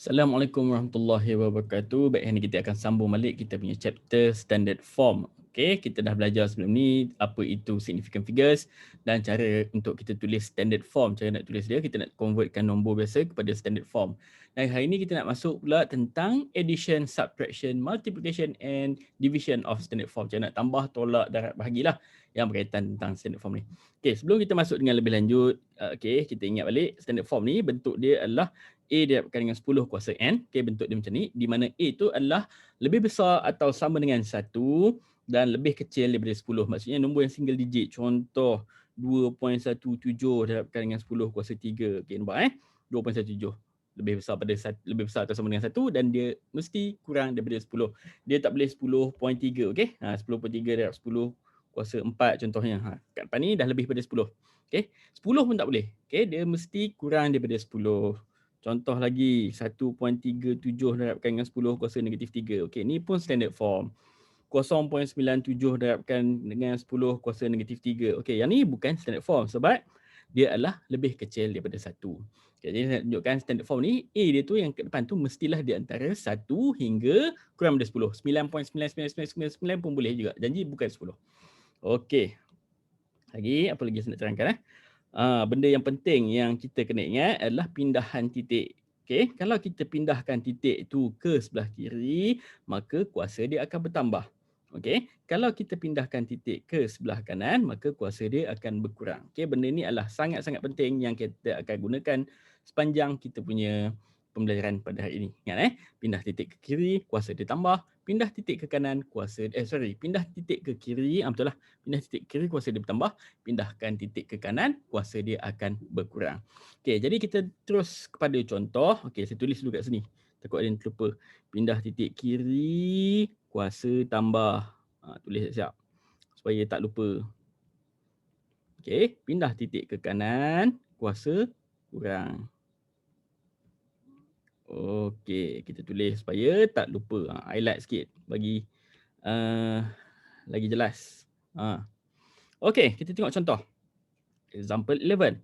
Assalamualaikum warahmatullahi wabarakatuh. Baik, hari ni kita akan sambung balik kita punya chapter standard form. Okey, kita dah belajar sebelum ni apa itu significant figures dan cara untuk kita tulis standard form. Cara nak tulis dia, kita nak convertkan nombor biasa kepada standard form. Dan hari ni kita nak masuk pula tentang addition, subtraction, multiplication and division of standard form. Cara nak tambah, tolak, darab, bahagilah yang berkaitan tentang standard form ni. Okey, sebelum kita masuk dengan lebih lanjut, kita ingat balik standard form ni bentuk dia adalah A didapatkan dengan 10 kuasa N. Okay, bentuk dia macam ni. Di mana A itu adalah lebih besar atau sama dengan 1 dan lebih kecil daripada 10. Maksudnya nombor yang single digit. Contoh 2.17 didapatkan dengan 10 kuasa 3. Okay, nampak 2.17. Lebih besar atau sama dengan 1 dan dia mesti kurang daripada 10. Dia tak boleh 10.3. Okay, 10.3 darab 10 kuasa 4 contohnya. Kat depan ni dah lebih daripada 10. Okay, 10 pun tak boleh. Okay, dia mesti kurang daripada 10. Contoh lagi 1.37 darabkan dengan 10 kuasa negatif 3. Okey, ni pun standard form. 0.97 darabkan dengan 10 kuasa negatif 3. Okey, yang ni bukan standard form sebab dia adalah lebih kecil daripada 1. Okay, jadi saya tunjukkan standard form ni, A dia tu yang kat depan tu mestilah di antara 1 hingga kurang daripada 10. 9.9999 pun boleh juga. Janji bukan 10. Okey. Lagi, apa lagi saya nak terangkan? Benda yang penting yang kita kena ingat adalah pindahan titik. Okey, kalau kita pindahkan titik itu ke sebelah kiri, maka kuasa dia akan bertambah. Okey, kalau kita pindahkan titik ke sebelah kanan, maka kuasa dia akan berkurang. Okey, benda ni adalah sangat-sangat penting yang kita akan gunakan sepanjang kita punya pembelajaran pada hari ini. Ingat pindah titik ke kiri, kuasa dia tambah. Pindah titik ke kanan, pindah titik ke kiri, betul lah. Pindah titik ke kiri, kuasa dia bertambah. Pindahkan titik ke kanan, kuasa dia akan berkurang. Okey, jadi kita terus kepada contoh. Okey, saya tulis dulu kat sini. Takut ada yang terlupa. Pindah titik kiri, kuasa tambah. Tulis siap-siap supaya tak lupa. Okey, pindah titik ke kanan, kuasa kurang. Okey, kita tulis supaya tak lupa. Highlight sikit bagi lagi jelas. Okey, kita tengok contoh. Example 11.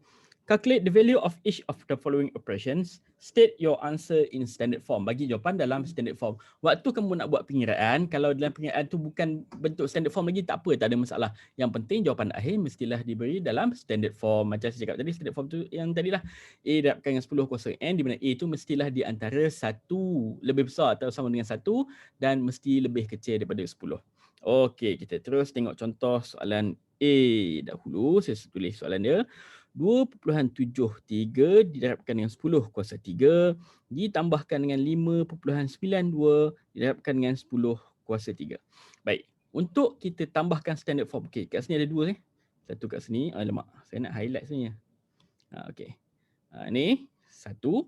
Calculate the value of each of the following operations. State your answer in standard form. Bagi jawapan dalam standard form. Waktu kamu nak buat pengiraan, kalau dalam pengiraan tu bukan bentuk standard form lagi, tak apa, tak ada masalah. Yang penting jawapan akhir mestilah diberi dalam standard form. Macam saya cakap tadi, standard form tu yang tadi lah. A didapatkan dengan 10 kuasa N, di mana A tu mestilah di antara 1 lebih besar atau sama dengan 1 dan mesti lebih kecil daripada 10. Okey, kita terus tengok contoh soalan A dahulu. Saya tulis soalan dia. 2.73 didapatkan dengan 10 kuasa 3 ditambahkan dengan 5.92 didapatkan dengan 10 kuasa 3. Baik, untuk kita tambahkan standard form. Okey, kat sini ada dua satu kat sini. Alamak, saya nak highlight sebenarnya. Okey. Ni satu,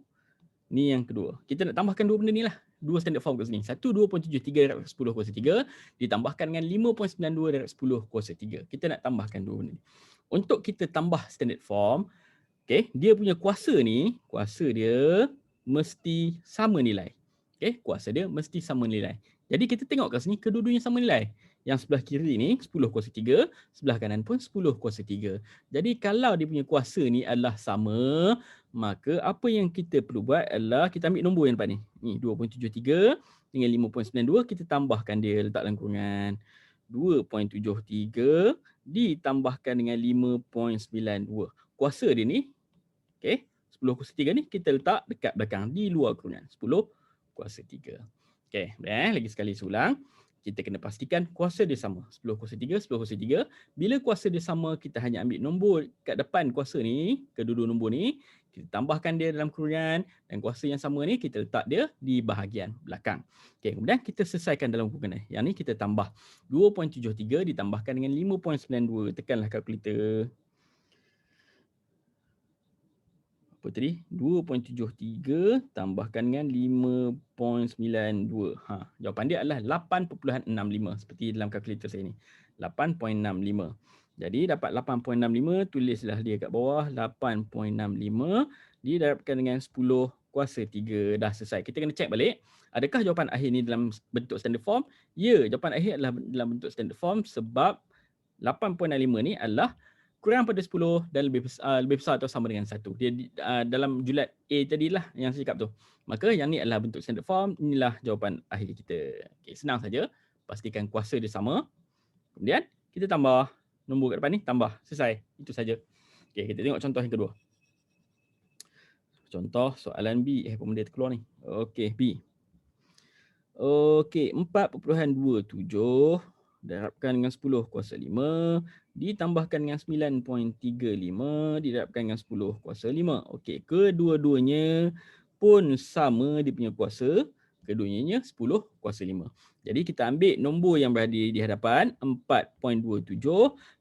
ni yang kedua. Kita nak tambahkan dua benda ni lah. Dua standard form kat sini. Satu 2.73 darab 10 kuasa 3 ditambahkan dengan 5.92 darab 10 kuasa 3. Kita nak tambahkan dua benda ni. Untuk kita tambah standard form, okay, dia punya kuasa ni, kuasa dia mesti sama nilai. Okay, kuasa dia mesti sama nilai. Jadi kita tengok kat sini, kedua-duanya sama nilai. Yang sebelah kiri ni 10 kuasa 3, sebelah kanan pun 10 kuasa 3. Jadi kalau dia punya kuasa ni adalah sama, maka apa yang kita perlu buat adalah kita ambil nombor yang depan ni. Ni 2.73 dengan 5.92, kita tambahkan dia, letak dalam kurungan. 2.73 ditambahkan dengan 5.92. Kuasa dia ni, okay, 10 kuasa 3 ni kita letak dekat belakang di luar kurungan. 10 kuasa 3. Okay, lagi sekali saya ulang. Kita kena pastikan kuasa dia sama. 10 kuasa 3, 10 kuasa 3. Bila kuasa dia sama, kita hanya ambil nombor kat depan kuasa ni, kedua-dua nombor ni, kita tambahkan dia dalam kurungan dan kuasa yang sama ni kita letak dia di bahagian belakang. Okey, kemudian kita selesaikan dalam kurungan ni. Yang ni kita tambah 2.73 ditambahkan dengan 5.92. Tekanlah kalkulator. Apa tadi? 2.73 tambahkan dengan 5.92. Jawapan dia adalah 8.65 seperti dalam kalkulator saya ni. 8.65. Jadi dapat 8.65, tulislah dia kat bawah. 8.65 didapatkan dengan 10 kuasa 3. Dah selesai. Kita kena check balik. Adakah jawapan akhir ni dalam bentuk standard form? Ya, jawapan akhir adalah dalam bentuk standard form sebab 8.65 ni adalah kurang pada 10 dan lebih besar atau sama dengan 1. Dia dalam julat A tadilah yang saya cakap tu. Maka yang ni adalah bentuk standard form. Inilah jawapan akhir kita. Okay, senang saja. Pastikan kuasa dia sama. Kemudian kita tambah nombor kat depan ni, tambah. Selesai. Itu saja. Okay, kita tengok contoh yang kedua. Contoh soalan B. Apa benda terkeluar ni? Okay, B. Okay, 4.27 darabkan dengan 10 kuasa 5 ditambahkan dengan 9.35 didarabkan dengan 10 kuasa 5. Okey, kedua-duanya pun sama dia punya kuasa. Keduanya 10 kuasa 5. Jadi kita ambil nombor yang berada di hadapan 4.27,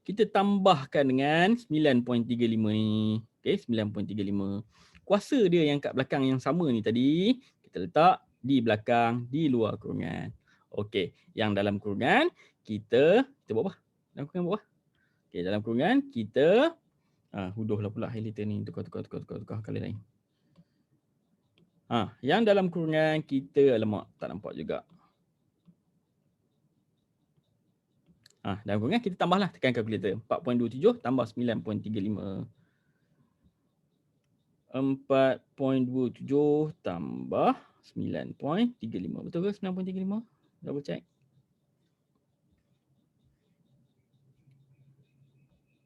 kita tambahkan dengan 9.35 ni. Okey, 9.35. Kuasa dia yang kat belakang yang sama ni tadi, kita letak di belakang, di luar kurungan. Okey, yang dalam kurungan kita buat apa? Dalam kurungan buat apa? Okey, dalam kurungan kita huduhlah pula highlighter ni, tukar kali lain. Yang dalam kurungan kita, alamak, tak nampak juga. Dalam kurungan kita tambahlah, tekan kalkulator. 4.27 tambah 9.35. 4.27 tambah 9.35. Betul ke 9.35? Double check.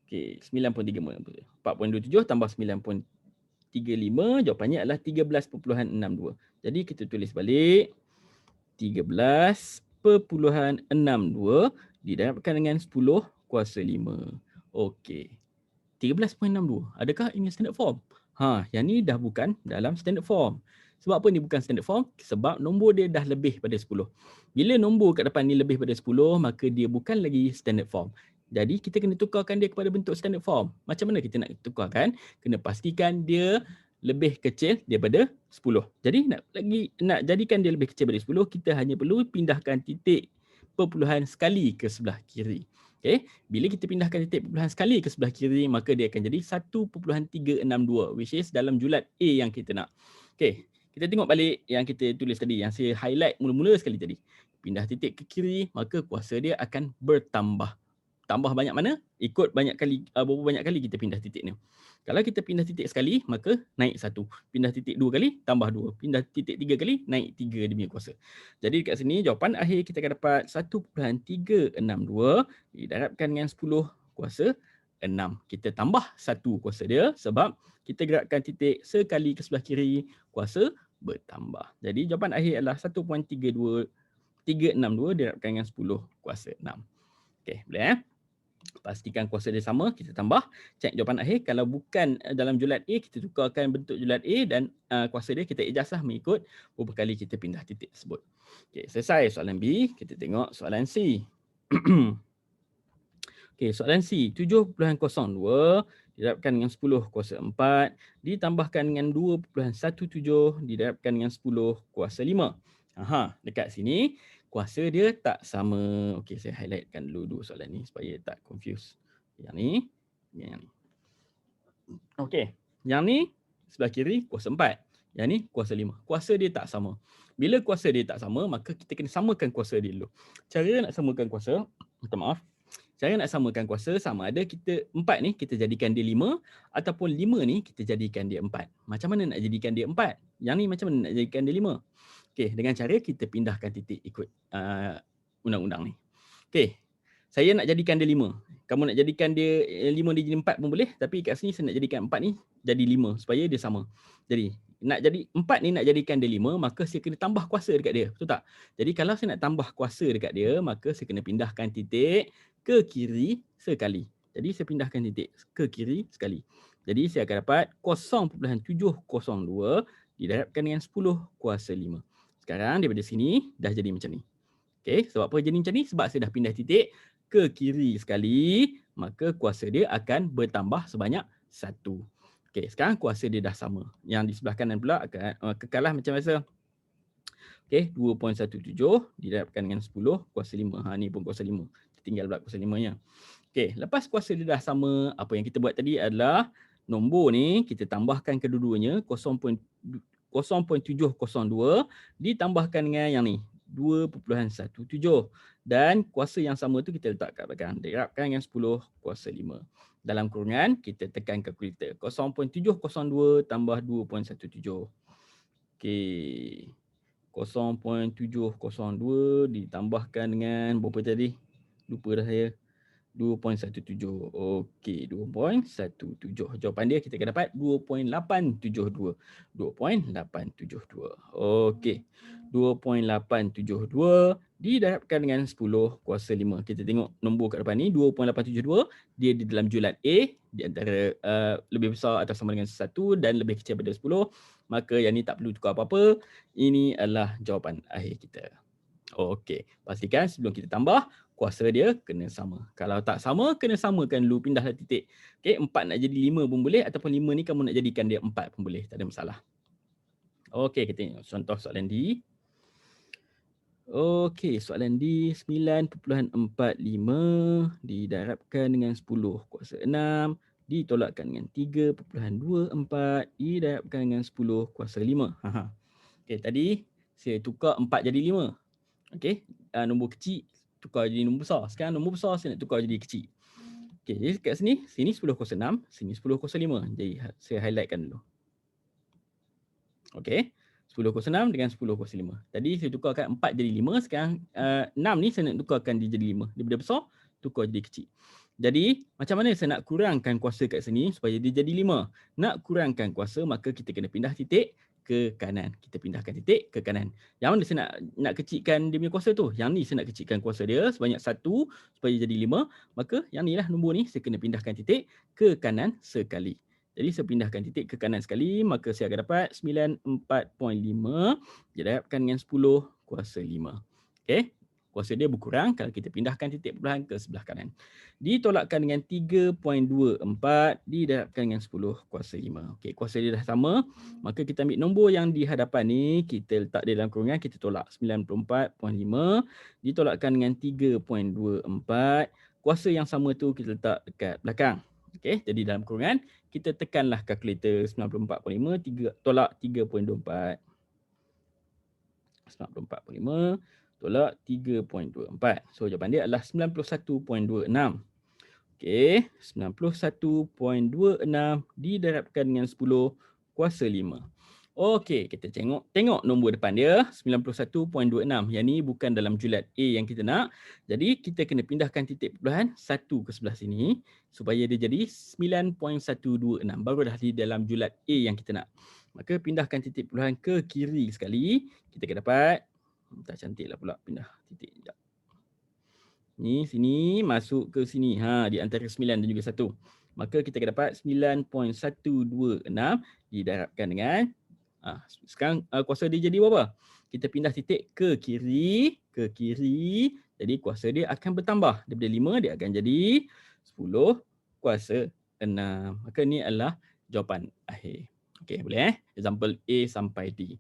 Okey, 9.35. 4.27 tambah 9.35, jawapannya adalah 13.62. Jadi kita tulis balik 13.62 didarabkan dengan 10 kuasa 5. Okey. 13.62. Adakah ini standard form? Yang ni dah bukan dalam standard form. Sebab apa ni bukan standard form? Sebab nombor dia dah lebih pada 10. Bila nombor kat depan ni lebih pada 10, maka dia bukan lagi standard form. Jadi kita kena tukarkan dia kepada bentuk standard form. Macam mana kita nak tukarkan? Kena pastikan dia lebih kecil daripada 10. Jadi nak jadikan dia lebih kecil daripada 10, kita hanya perlu pindahkan titik perpuluhan sekali ke sebelah kiri. Okay. Bila kita pindahkan titik perpuluhan sekali ke sebelah kiri, maka dia akan jadi 1.362, which is dalam julat A yang kita nak. Okay. Kita tengok balik yang kita tulis tadi, yang saya highlight mula-mula sekali tadi. Pindah titik ke kiri, maka kuasa dia akan bertambah. Tambah banyak mana? Ikut banyak kali, berapa banyak kali kita pindah titik ni. Kalau kita pindah titik sekali, maka naik 1. Pindah titik 2 kali, tambah 2. Pindah titik 3 kali, naik 3 dia punya kuasa. Jadi dekat sini, jawapan akhir kita akan dapat 1.362 didarabkan dengan 10 kuasa 6. Kita tambah 1 kuasa dia sebab kita gerakkan titik sekali ke sebelah kiri, kuasa bertambah. Jadi jawapan akhir adalah 1.362 didarabkan dengan 10 kuasa 6. Okey, boleh pastikan kuasa dia sama, kita tambah, cek jawapan akhir. Kalau bukan dalam julat A, kita tukarkan bentuk julat A dan kuasa dia kita adjust lah mengikut berapa kali kita pindah titik tersebut. Okey, selesai soalan B. Kita tengok soalan C. Okey, soalan C, 7.02 didarabkan dengan 10 kuasa 4 ditambahkan dengan 2.17 didarabkan dengan 10 kuasa 5. Dekat sini kuasa dia tak sama. Okey, saya highlightkan dulu soalan ni supaya tak confuse. Yang ni, yang ni. Okey, yang ni sebelah kiri kuasa 4. Yang ni kuasa 5. Kuasa dia tak sama. Bila kuasa dia tak sama, maka kita kena samakan kuasa dia dulu. Cara nak samakan kuasa, minta maaf. Cara nak samakan kuasa sama ada kita 4 ni kita jadikan dia 5 ataupun 5 ni kita jadikan dia 4. Macam mana nak jadikan dia 4? Yang ni macam mana nak jadikan dia 5? Okey, dengan cara kita pindahkan titik ikut undang-undang ni. Okey, saya nak jadikan dia 5. Kamu nak jadikan dia 5 dia jadi 4 pun boleh, tapi kat sini saya nak jadikan 4 ni jadi 5 supaya dia sama. Jadi, nak jadi 4 ni nak jadikan dia 5, maka saya kena tambah kuasa dekat dia. Betul tak? Jadi kalau saya nak tambah kuasa dekat dia, maka saya kena pindahkan titik ke kiri sekali. Jadi saya pindahkan titik ke kiri sekali. Jadi saya akan dapat 0.702 didarabkan dengan 10 kuasa 5. Sekarang daripada sini dah jadi macam ni. Okey, sebab apa jadi macam ni? Sebab saya dah pindah titik ke kiri sekali, maka kuasa dia akan bertambah sebanyak 1. Okey, sekarang kuasa dia dah sama. Yang di sebelah kanan pula akan kekalah macam biasa. Okey, 2.17 didarabkan dengan 10 kuasa 5. Ni pun kuasa 5. Tinggal pula kuasa 5-nya. Okey, lepas kuasa dia dah sama, apa yang kita buat tadi adalah nombor ni kita tambahkan kedua-duanya 0.702 ditambahkan dengan yang ni 2.17 dan kuasa yang sama tu kita letak kat belakang, dirapkan dengan 10 kuasa 5. Dalam kurungan, kita tekan kalkulator. 0.702 tambah 2.17. Okey. 0.702 ditambahkan dengan berapa tadi? Lupa dah saya. 2.17. Okey, 2.17. Jawapan dia kita akan dapat 2.872. 2.872. Okey. 2.872 didarabkan dengan 10 kuasa 5. Kita tengok nombor kat depan ni 2.872, dia di dalam julat A di antara lebih besar atau sama dengan 1 dan lebih kecil daripada 10. Maka yang ni tak perlu tukar apa-apa. Ini adalah jawapan akhir kita. Okey, pastikan sebelum kita tambah, kuasa dia kena sama. Kalau tak sama, kena samakan dulu, pindahlah titik. Okey, 4 nak jadi 5 pun boleh ataupun 5 ni kamu nak jadikan dia 4 pun boleh, tak ada masalah. Okey, kita tengok contoh soalan D. Okey, soalan D 9.45 didarabkan dengan 10 kuasa 6 ditolakkan dengan 3.24 didarabkan dengan 10 kuasa 5. Okey, tadi saya tukar 4 jadi 5. Okey, nombor kecil tukar jadi nombor besar. Sekarang nombor besar saya nak tukar jadi kecil. Okey, jadi kat sini 10 kuasa 6, sini 10 kuasa 5. Jadi saya highlightkan dulu. Okey, 10 kuasa 6 dengan 10 kuasa 5. Tadi saya tukarkan 4 jadi 5, sekarang 6 ni saya nak tukarkan dia jadi 5. Daripada besar, tukar jadi kecil. Jadi, macam mana saya nak kurangkan kuasa kat sini supaya dia jadi 5? Nak kurangkan kuasa, maka kita kena pindah titik ke kanan. Kita pindahkan titik ke kanan. Yang mana saya nak kecilkan dia punya kuasa tu? Yang ni saya nak kecilkan kuasa dia sebanyak 1 supaya jadi 5. Maka yang ni lah nombor ni saya kena pindahkan titik ke kanan sekali. Jadi saya pindahkan titik ke kanan sekali, maka saya akan dapat 94.5 didarabkan dengan 10 kuasa 5. Okey, kuasa dia berkurang kalau kita pindahkan titik perpuluhan ke sebelah kanan. Ditolakkan dengan 3.24 didarabkan dengan 10 kuasa 5. Okey, kuasa dia dah sama, maka kita ambil nombor yang di hadapan ni, kita letak dia dalam kurungan, kita tolak 94.5 ditolakkan dengan 3.24. Kuasa yang sama tu kita letak dekat belakang. Okey, jadi dalam kurungan kita tekanlah kalkulator 94.5 tolak 3.24. 94.5 tolak 3.24. So jawapan dia adalah 91.26. Okey, 91.26 didarabkan dengan 10 kuasa 5. Okey, kita tengok nombor depan dia 91.26. Yang ni bukan dalam julat A yang kita nak. Jadi kita kena pindahkan titik perpuluhan 1 ke sebelah sini supaya dia jadi 9.126. Barulah di dalam julat A yang kita nak. Maka pindahkan titik perpuluhan ke kiri sekali, kita akan dapat, tak cantiklah pula pindah titik sekejap. Ni sini masuk ke sini. Di antara 9 dan juga 1. Maka kita akan dapat 9.126 didarabkan dengan sekarang kuasa dia jadi berapa? Kita pindah titik ke kiri, jadi kuasa dia akan bertambah. Daripada 5 dia akan jadi 10 kuasa 6. Maka ni adalah jawapan akhir. Okey, boleh example A sampai D.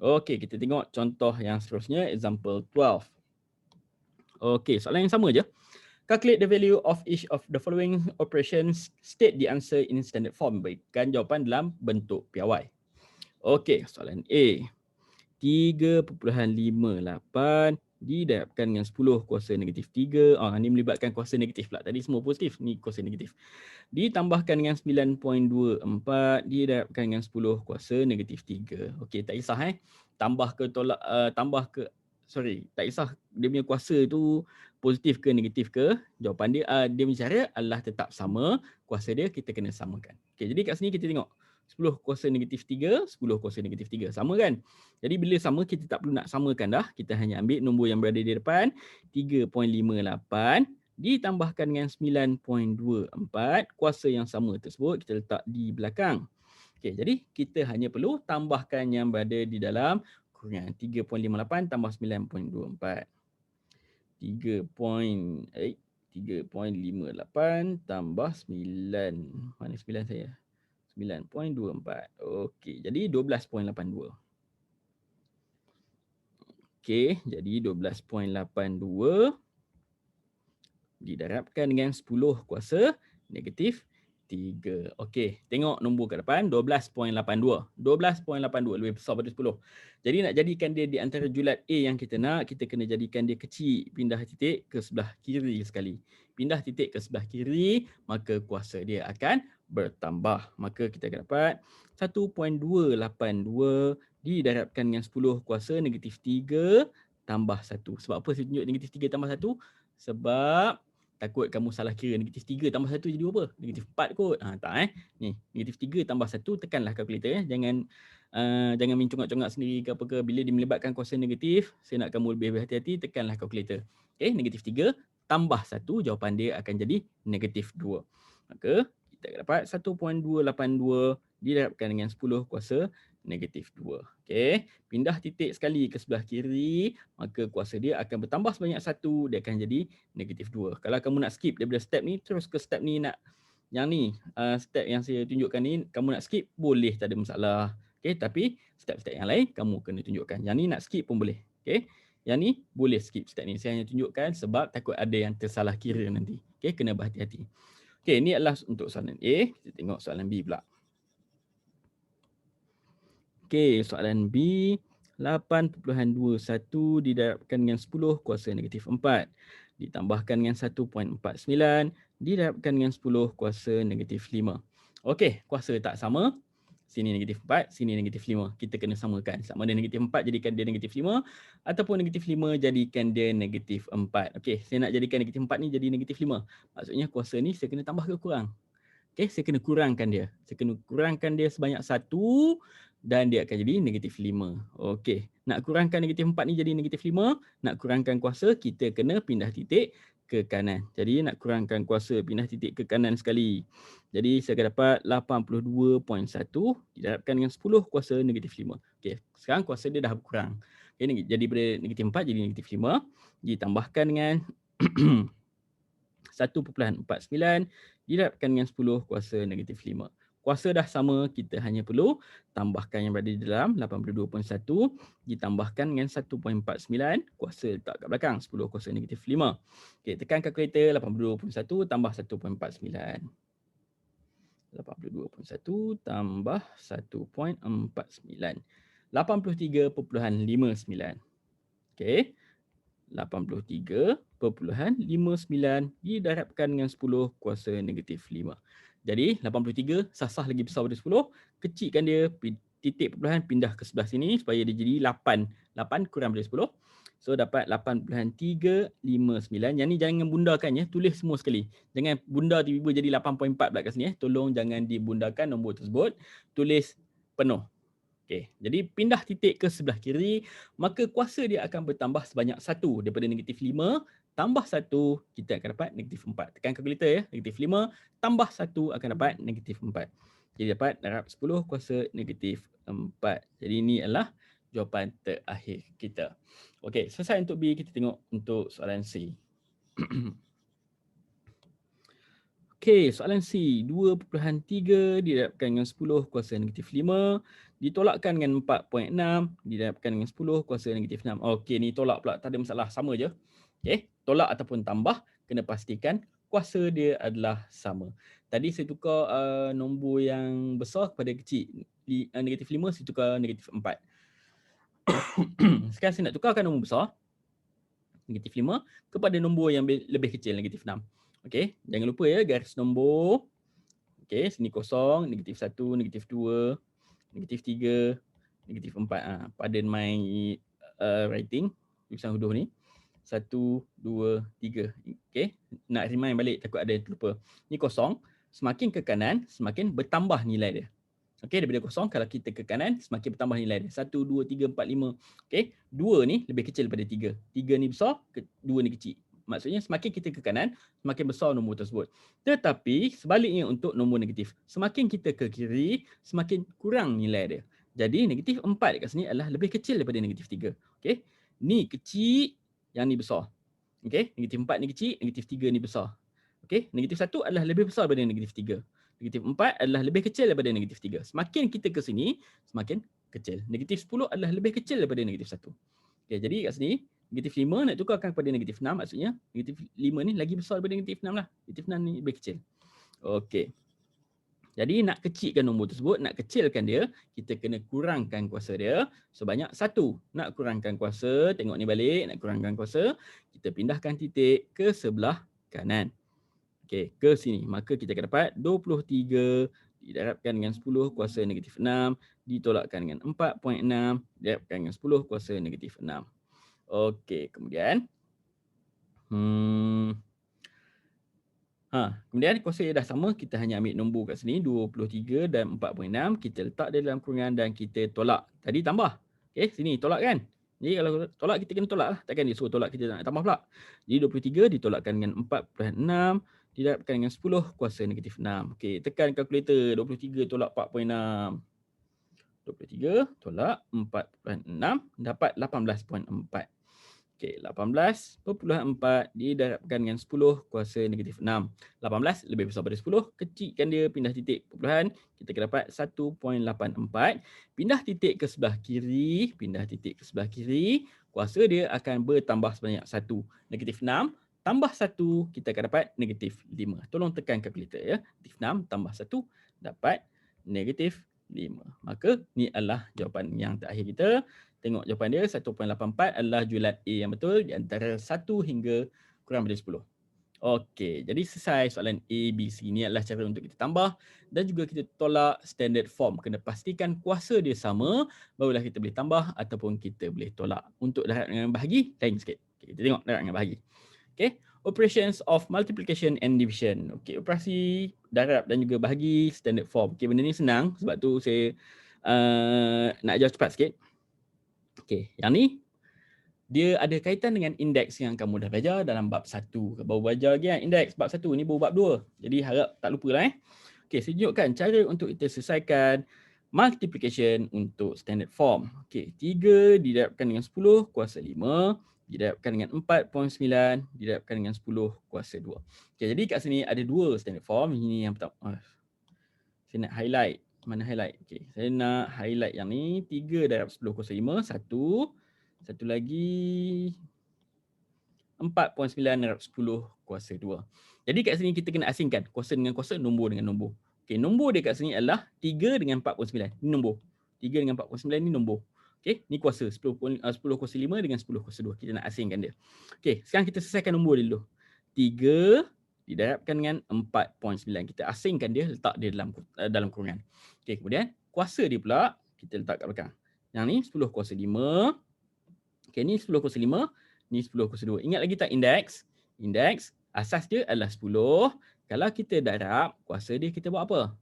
Okey, kita tengok contoh yang seterusnya, example 12. Okey, soalan yang sama je. Calculate the value of each of the following operations. State the answer in standard form. Berikan jawapan dalam bentuk piawai. Okey, soalan A. 3.58 didarabkan dengan 10 kuasa negatif 3. Ni melibatkan kuasa negatif pula. Tadi semua positif, ni kuasa negatif. Ditambahkan dengan 9.24 didarabkan dengan 10 kuasa negatif 3. Okey, tak kisah tambah ke tolak, tak kisah dia punya kuasa tu positif ke negatif ke. Jawapan dia, dia punya cara adalah tetap sama. Kuasa dia kita kena samakan. Okey, jadi kat sini kita tengok 10 kuasa negatif 3, 10 kuasa negatif 3. Sama kan? Jadi bila sama, kita tak perlu nak samakan dah. Kita hanya ambil nombor yang berada di depan, 3.58 ditambahkan dengan 9.24. Kuasa yang sama tersebut kita letak di belakang. Okey, jadi kita hanya perlu tambahkan yang berada di dalam kurungan. 3.58 tambah 9.24. 3.58 tambah 9. Mana 9 saya? 9.24. Okey, jadi 12.82. Okey, jadi 12.82 didarabkan dengan 10 kuasa negatif 3. Okey, tengok nombor kat depan 12.82. 12.82 lebih besar pada 10. Jadi nak jadikan dia di antara julat A yang kita nak, kita kena jadikan dia kecil, pindah titik ke sebelah kiri sekali. Pindah titik ke sebelah kiri, maka kuasa dia akan bertambah. Maka kita akan dapat 1.282 didarabkan dengan 10 kuasa negatif 3 tambah 1. Sebab apa saya tunjuk negatif 3 tambah 1? Sebab takut kamu salah kira negatif 3 tambah 1 jadi apa? Negatif 4 kot. Tak Ni, negatif 3 tambah 1 tekanlah kalkulator jangan main congak-congak sendiri ke apa ke. Bila dia melibatkan kuasa negatif, saya nak kamu lebih hati-hati, tekanlah kalkulator. Okey, negatif 3 tambah 1, jawapan dia akan jadi negatif 2. Maka kita akan dapat 1.282 didarabkan dengan 10 kuasa negatif 2. Okey, pindah titik sekali ke sebelah kiri, maka kuasa dia akan bertambah sebanyak 1, dia akan jadi negatif 2. Kalau kamu nak skip daripada step ni, terus ke step ni step yang saya tunjukkan ni, kamu nak skip, boleh, tak ada masalah. Okey, tapi step-step yang lain, kamu kena tunjukkan. Yang ni nak skip pun boleh. Okey, yang ni boleh skip step ni. Saya hanya tunjukkan sebab takut ada yang tersalah kira nanti. Okey, kena berhati-hati. Okey, ini adalah untuk soalan A. Kita tengok soalan B pula. Okey, soalan B, 8.21 didarabkan dengan 10 kuasa negatif 4. Ditambahkan dengan 1.49 didarabkan dengan 10 kuasa negatif 5. Okey, kuasa tak sama. Sini negatif 4, sini negatif 5. Kita kena samakan. Sama ada negatif 4 jadikan dia negatif 5 ataupun negatif 5 jadikan dia negatif 4. Okey, saya nak jadikan negatif 4 ni jadi negatif 5. Maksudnya kuasa ni saya kena tambah ke kurang? Okey, saya kena kurangkan dia. Saya kena kurangkan dia sebanyak 1 dan dia akan jadi negatif 5. Okey, nak kurangkan negatif 4 ni jadi negatif 5, nak kurangkan kuasa, kita kena pindah titik ke kanan. Jadi nak kurangkan kuasa, pindah titik ke kanan sekali. Jadi saya akan dapat 82.1 didarabkan dengan 10 kuasa negatif 5. Okey, sekarang kuasa dia dah berkurang. Okay, jadi daripada negatif 4 jadi negatif 5, ditambahkan dengan 1.49 didarabkan dengan 10 kuasa negatif 5. Kuasa dah sama, kita hanya perlu tambahkan yang berada di dalam 82.1 ditambahkan dengan 1.49, kuasa letak kat belakang 10 kuasa negatif 5. Okey, tekan kalkulator 82.1 tambah 1.49. 82.1 tambah 1.49. 83.59. Okey. 83.59 didarabkan dengan 10 kuasa negatif 5. Jadi 83 sah-sah lagi besar pada 10. Kecilkan dia, titik perpuluhan pindah ke sebelah sini supaya dia jadi 8. 8 kurang daripada 10. So dapat 8.359. Yang ni jangan bundakan ya, tulis semua sekali. Jangan bunda tiba-tiba jadi 8.4 pula kat sini ya. Tolong jangan dibundakan nombor tersebut. Tulis penuh. Okey, jadi pindah titik ke sebelah kiri, maka kuasa dia akan bertambah sebanyak 1. Daripada negatif 5 tambah 1, kita akan dapat negatif 4. Tekan kalkulator ya, negatif 5 tambah 1 akan dapat negatif 4. Jadi dapat darab 10 kuasa negatif 4. Jadi ini adalah jawapan terakhir kita. Okey, selesai untuk B, kita tengok untuk soalan C. Okey, soalan C, 2.3 didarabkan dengan 10 kuasa negatif 5, ditolakkan dengan 4.6, didarabkan dengan 10 kuasa negatif 6. Okey, ni tolak pula, tak ada masalah, sama je. Okey, tolak ataupun tambah, kena pastikan kuasa dia adalah sama. Tadi saya tukar nombor yang besar kepada kecil. Negatif 5, saya tukar negatif 4. Sekarang saya nak tukarkan nombor besar, negatif 5, kepada nombor yang lebih kecil, negatif 6. Okey, jangan lupa ya, garis nombor. Okey, sini kosong, negatif 1, negatif 2, negatif 3, negatif 4. Pardon my writing, tulisan huruf ni. 1, 2, 3. Okey, nak remind balik takut ada yang terlupa. Ni kosong, semakin ke kanan, semakin bertambah nilai dia. Okey, daripada kosong, kalau kita ke kanan, semakin bertambah nilai dia. 1, 2, 3, 4, 5. Okey, 2 ni lebih kecil daripada 3. 3 ni besar, 2 ni kecil. Maksudnya semakin kita ke kanan, semakin besar nombor tersebut. Tetapi sebaliknya untuk nombor negatif. Semakin kita ke kiri, semakin kurang nilai dia. Jadi negatif 4 dekat sini adalah lebih kecil daripada negatif 3. Okey, ni kecil, yang ni besar. Okey, negatif 4 ni kecil, negatif 3 ni besar. Okey, negatif 1 adalah lebih besar daripada negatif 3. Negatif 4 adalah lebih kecil daripada negatif 3. Semakin kita ke sini, semakin kecil. Negatif 10 adalah lebih kecil daripada negatif 1. Okey, jadi kat sini, negatif 5 nak tukarkan kepada negatif 6, maksudnya negatif 5 ni lagi besar daripada negatif 6 lah. Negatif 6 ni lebih kecil. Okey. Jadi nak kecilkan nombor tersebut, nak kecilkan dia, kita kena kurangkan kuasa dia sebanyak 1. Nak kurangkan kuasa, tengok ni balik, nak kurangkan kuasa, kita pindahkan titik ke sebelah kanan. Okey, ke sini. Maka kita akan dapat 23 didarabkan dengan 10 kuasa negatif 6, ditolakkan dengan 4.6, didarabkan dengan 10 kuasa negatif 6. Okey, kemudian kemudian kuasa dia dah sama, kita hanya ambil nombor kat sini 23 dan 4.6, kita letak dia dalam kurungan dan kita tolak. Tadi tambah. Okey, sini tolak kan? Jadi kalau tolak kita kena tolak lah. Takkan dia suruh tolak kita nak tambah pula. Jadi 23 ditolakkan dengan 4.6 didarabkan dengan 10 kuasa negatif 6. Okey, tekan kalkulator 23 tolak 4.6. 23 tolak 4.6 dapat 18.4. Okey, 18.4 didarabkan dengan 10 kuasa negatif 6. 18 lebih besar pada 10. Kecilkan dia, pindah titik perpuluhan. Kita akan dapat 1.84. Pindah titik ke sebelah kiri. Pindah titik ke sebelah kiri. Kuasa dia akan bertambah sebanyak 1. Negatif 6 tambah 1, kita akan dapat negatif 5. Tolong tekan kalkulator ya. Negatif 6 tambah 1 dapat negatif 5. Maka ni adalah jawapan yang terakhir kita. Tengok jawapan dia 1.84 adalah jualan A yang betul di antara 1 hingga kurang daripada 10. Okey, jadi selesai soalan A, B, C. Ini adalah cara untuk kita tambah dan juga kita tolak standard form. Kena pastikan kuasa dia sama, barulah kita boleh tambah ataupun kita boleh tolak. Untuk darab dengan bahagi, lain sikit. Okay, kita tengok darab dengan bahagi. Okay, operations of multiplication and division. Okay, operasi darab dan juga bahagi standard form. Okay, benda ni senang sebab tu saya nak ajar cepat sikit. Okay, yang ni dia ada kaitan dengan indeks yang kamu dah belajar dalam bab 1. Baru belajar lagi kan indeks bab 1 ni baru bab 2. Jadi harap tak lupa lah Okay, saya tunjukkan cara untuk kita selesaikan multiplication untuk standard form. Okay, 3 didarabkan dengan 10 kuasa 5 didarabkan dengan 4.9 didarabkan dengan 10 kuasa 2. Okay, jadi kat sini ada 2 standard form. Ini yang pertama. Saya nak highlight. Mana highlight? Okay, saya nak highlight yang ni. 3 darab 10 kuasa 5. Satu lagi 4.9 darab 10 kuasa 2. Jadi kat sini kita kena asingkan kuasa dengan kuasa, nombor dengan nombor. Okay, nombor dia kat sini adalah 3 dengan 4.9. Ini nombor. 3 dengan 4.9 ni nombor. Okay, ni kuasa 10 kuasa 5 dengan 10 kuasa 2. Kita nak asingkan dia. Okay, sekarang kita selesaikan nombor dia dulu. 3 didarabkan dengan 4.9. Kita asingkan dia, letak dia dalam kurungan. Okay, kemudian kuasa dia pula kita letak kat belakang. Yang ni 10 kuasa 5. Okay, ni 10 kuasa 5. Ni 10 kuasa 2. Ingat lagi tak indeks? Indeks, asas dia adalah 10. Kalau kita darab, kuasa dia kita buat apa?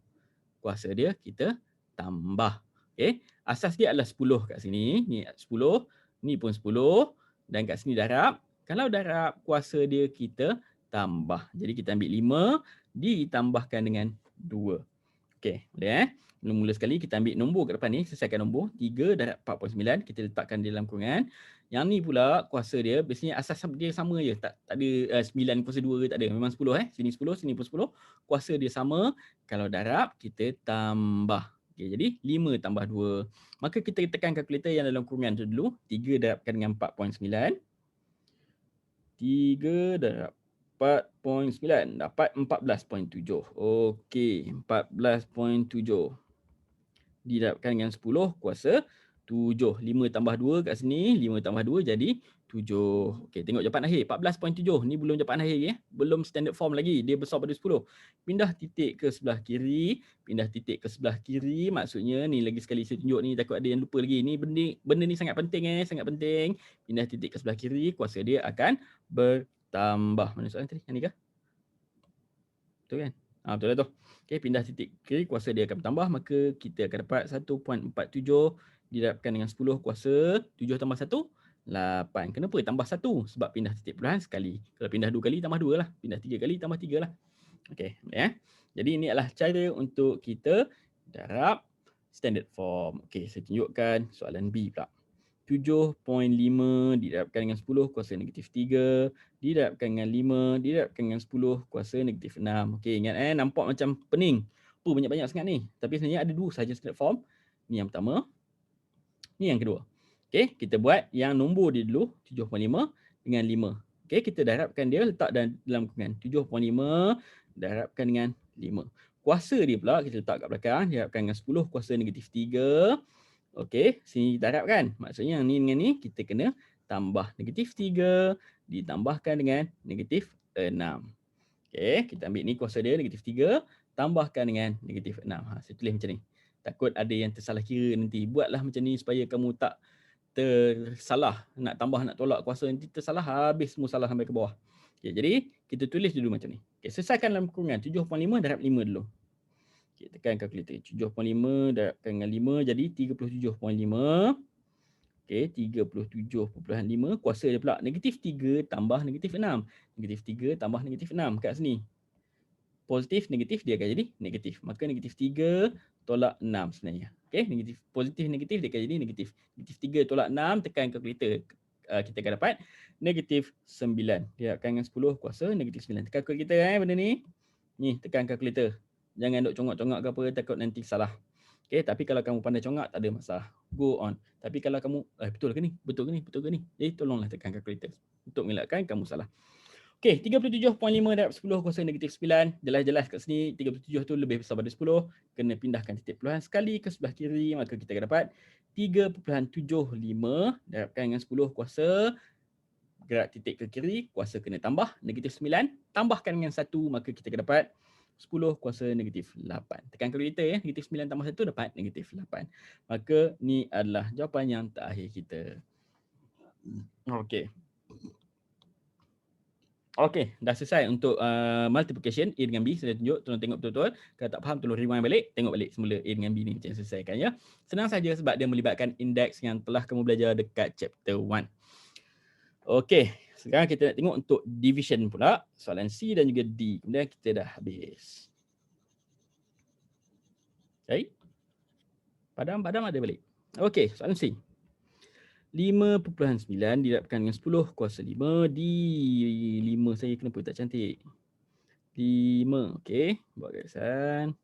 Kuasa dia kita tambah. Okay, asas dia adalah 10 kat sini. Ni 10. Ni pun 10. Dan kat sini darab. Kalau darab, kuasa dia kita tambah. Jadi kita ambil 5 ditambahkan dengan 2. Okey, boleh Mula-mula sekali kita ambil nombor kat depan ni, selesaikan nombor 3 darab 4.9, kita letakkan di dalam kurungan. Yang ni pula kuasa dia biasanya asas dia sama je, tak ada 9 kuasa 2 ke tak ada. Memang 10 sini 10, sini pun 10. Kuasa dia sama. Kalau darab kita tambah. Okey, jadi 5 tambah 2. Maka kita tekan kalkulator yang dalam kurungan tu dulu. 3 darabkan dengan 4.9. 3 darab 4.9 dapat 14.7. Okey, 14.7 didarabkan dengan 10 kuasa 7. 5 tambah 2 kat sini, 5 tambah 2 jadi 7. Okey, tengok jawapan akhir 14.7. Ni belum jawapan akhir belum standard form lagi. Dia besar pada 10. Pindah titik ke sebelah kiri, pindah titik ke sebelah kiri. Maksudnya ni lagi sekali saya tunjuk ni, takut ada yang lupa lagi. Ni benda ni sangat penting sangat penting. Pindah titik ke sebelah kiri, kuasa dia akan bertambah. Mana soalan tadi? Yang ni kah? Betul kan? Betul lah tu. Okey, pindah titik kiri, kuasa dia akan bertambah. Maka kita akan dapat 1.47 didarabkan dengan 10 kuasa 7 tambah 1, 8. Kenapa tambah 1? Sebab pindah titik perpuluhan sekali. Kalau pindah 2 kali, tambah 2 lah. Pindah 3 kali, tambah 3 lah. Okey, jadi ini adalah cara untuk kita darab standard form. Okey, saya tunjukkan soalan B pula. 7.5 didarabkan dengan 10 kuasa negatif 3 didarabkan dengan 5 didarabkan dengan 10 kuasa negatif 6. Okey, ingat nampak macam pening. Apa banyak-banyak sangat ni? Tapi sebenarnya ada 2 sahaja standard form. Ni yang pertama. Ni yang kedua. Okey, kita buat yang nombor dia dulu 7.5 dengan 5. Okey, kita darabkan dia letak dalam kurungan 7.5 darabkan dengan 5. kuasa dia pula kita letak kat belakang, diharapkan dengan 10 kuasa negatif 3. Okey, sini kita harapkan. Maksudnya yang ni dengan ni kita kena tambah negatif 3 ditambahkan dengan negatif 6. Okey, kita ambil ni kuasa dia negatif 3 tambahkan dengan negatif 6. Saya tulis macam ni. Takut ada yang tersalah kira nanti. Buatlah macam ni supaya kamu tak tersalah. Nak tambah, nak tolak kuasa nanti tersalah, habis semua salah sampai ke bawah. Okay, jadi kita tulis dulu macam ni. Okay, selesaikan dalam kurungan 7.5 darab 5 dulu. Okay, tekan kalkulator. 7.5 darabkan dengan 5 jadi 37.5. Okay, 37.5. Kuasa dia pula negatif 3 tambah negatif 6. Negatif 3 tambah negatif 6 kat sini. Positif, negatif dia akan jadi negatif. Maka negatif 3 tolak 6 sebenarnya. Okay, negatif, positif, negatif dia akan jadi negatif. Negatif 3 tolak 6, tekan kalkulator. Kita akan dapat negatif 9. Dia akan dengan 10 kuasa negatif 9. Tekan kalkulator benda ni. Ni, tekan kalkulator. Jangan duk congak-congak ke apa, takut nanti salah. Okay, tapi kalau kamu pandai congak, tak ada masalah. Go on. Tapi kalau kamu, betul ke ni? Betul ke ni? Betul ke ni? Jadi tolonglah tekan kalkulator. Untuk mengelakkan kamu salah. Okay, 37.5 darab 10 kuasa negatif 9. Jelas-jelas kat sini, 37 tu lebih besar pada 10. Kena pindahkan titik puluhan sekali ke sebelah kiri. Maka kita akan dapat 3.75 darabkan dengan 10 kuasa. Gerak titik ke kiri, kuasa kena tambah. Negatif 9. Tambahkan dengan 1, maka kita akan dapat 10 kuasa negatif 8. Tekan kalkulator ya. Negatif 9 tambah 1 dapat negatif 8. Maka ni adalah jawapan yang terakhir kita. Okay. Okey, dah selesai untuk multiplication A dengan B. Saya dah tunjuk, tolong tengok betul-betul. Kalau tak faham, tolong rewind balik. Tengok balik semula A dengan B ni macam selesaikan ya. Senang saja sebab dia melibatkan indeks yang telah kamu belajar dekat chapter 1. Okey, sekarang kita nak tengok untuk division pula. Soalan C dan juga D. Kemudian kita dah habis. Baik. Padam ada balik. Okey, soalan C. 5.9 didapatkan dengan 10 kuasa 5 di 5 saya kenapa tak cantik? 5, okey. Buat garisan.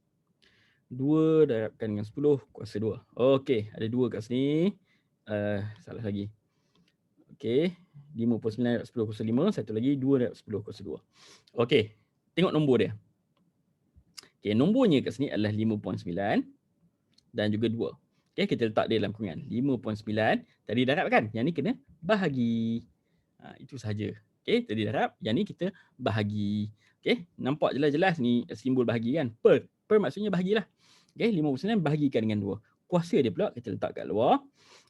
2 darabkan dengan 10 kuasa 2. Okey, ada 2 kat sini. Salah lagi. Okey, 5.9 darab 10 kuasa 5. Satu lagi 2 darab 10 kuasa 2. Okey, tengok nombor dia. Okey, nombornya kat sini adalah 5.9 dan juga 2. Okey, kita letak dia dalam kurungan. 5.9 tadi darab kan? Yang ni kena bahagi. Itu sahaja. Okey, tadi darab, yang ni kita bahagi. Okey, nampak jelas-jelas ni simbol bahagi kan? Per maksudnya bahagilah. Okey, 5.9 bahagikan dengan 2. Kuasa dia pula kita letak kat luar.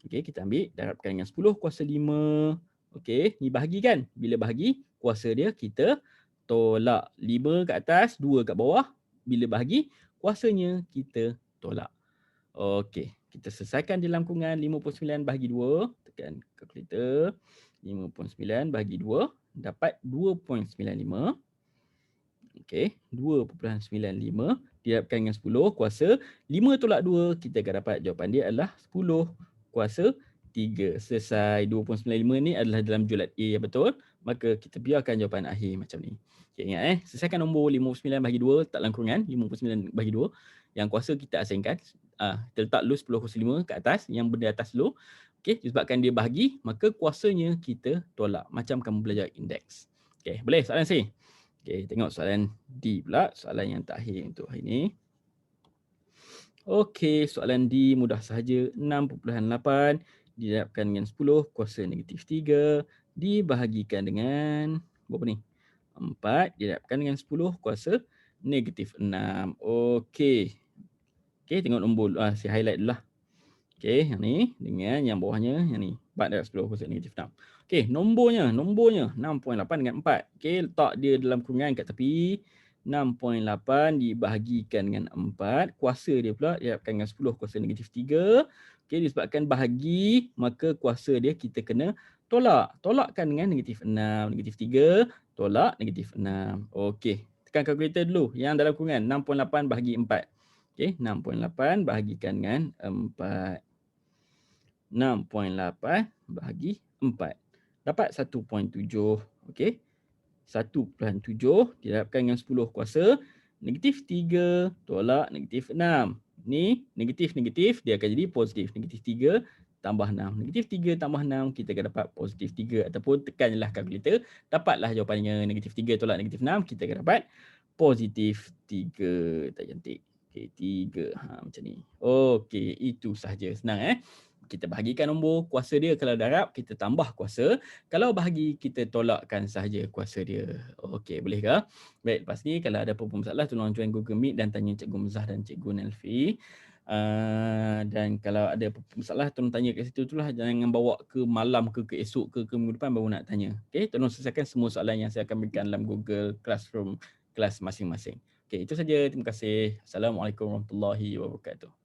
Okey, kita ambil darabkan dengan 10 kuasa 5. Okey, ni bahagi kan? Bila bahagi, kuasa dia kita tolak. 5 kat atas, 2 kat bawah. Bila bahagi, kuasanya kita tolak. Okey, kita selesaikan dalam kurungan 5.9 bahagi 2. Tekan kalkulator. 5.9 bahagi 2 dapat 2.95. Okey, 2.95 didapatkan dengan 10 kuasa 5 tolak 2, kita akan dapat jawapan dia adalah 10 kuasa 3. Selesai. 2.95 ni adalah dalam julat A yang betul, maka kita biarkan jawapan akhir macam ni. Okay, ingat selesaikan nombor 5.9 bahagi 2 tak dalam kurungan 5.9 bahagi 2. Yang kuasa kita asingkan, kita letak dulu 10 kuasa 5 kat atas, yang benda atas dulu. Okey, disebabkan dia bahagi, maka kuasanya kita tolak. Macam kamu belajar indeks. Okey, boleh soalan C? Okey, tengok soalan D pula, soalan yang terakhir untuk hari ini. Okey, soalan D mudah sahaja. 6.8 didapatkan dengan 10 kuasa negatif 3 dibahagikan dengan berapa ni? 4 didapatkan dengan 10 kuasa negatif 6. Okey. Okey, tengok nombor saya highlight dulu lah. Okey, yang ni dengan yang bawahnya, yang ni 4 darab 10 kuasa negatif 6. Okey, nombornya 6.8 dengan 4. Okey, letak dia dalam kurungan kat tepi. 6.8 dibahagikan dengan 4. Kuasa dia pula didapatkan dengan 10 kuasa negatif 3. Okey, disebabkan bahagi, maka kuasa dia kita kena tolak. Tolakkan dengan negatif 6. Negatif 3 tolak negatif 6. Okey, tekan kalkulator dulu. Yang dalam kurungan 6.8 bahagi 4. Okey, 6.8 bahagikan dengan 4. 6.8 bahagi 4. Dapat 1.7. Okey. 1.7 didapatkan dengan 10 kuasa negatif 3 tolak negatif 6. Ni negatif-negatif dia akan jadi positif. Negatif 3 tambah 6. Negatif 3 tambah 6 kita akan dapat positif 3 ataupun tekanlah kalkulator. Dapatlah jawapannya negatif 3 tolak negatif 6 kita akan dapat positif 3. Tak cantik. Okey, 3. Macam ni. Okey, itu sahaja. Senang Kita bahagikan nombor kuasa dia kalau darab, kita tambah kuasa. Kalau bahagi, kita tolakkan sahaja kuasa dia. Okey, boleh ke? Baik, lepas ni kalau ada apa-apa masalah, tolong join Google Meet dan tanya Cikgu Muzah dan Cikgu Nelfi. Dan kalau ada apa-apa masalah, tolong tanya kat situ tu lah. Jangan bawa ke malam ke esok ke minggu depan baru nak tanya. Okey, tolong selesaikan semua soalan yang saya akan berikan dalam Google Classroom kelas masing-masing. Okey, itu saja. Terima kasih. Assalamualaikum warahmatullahi wabarakatuh.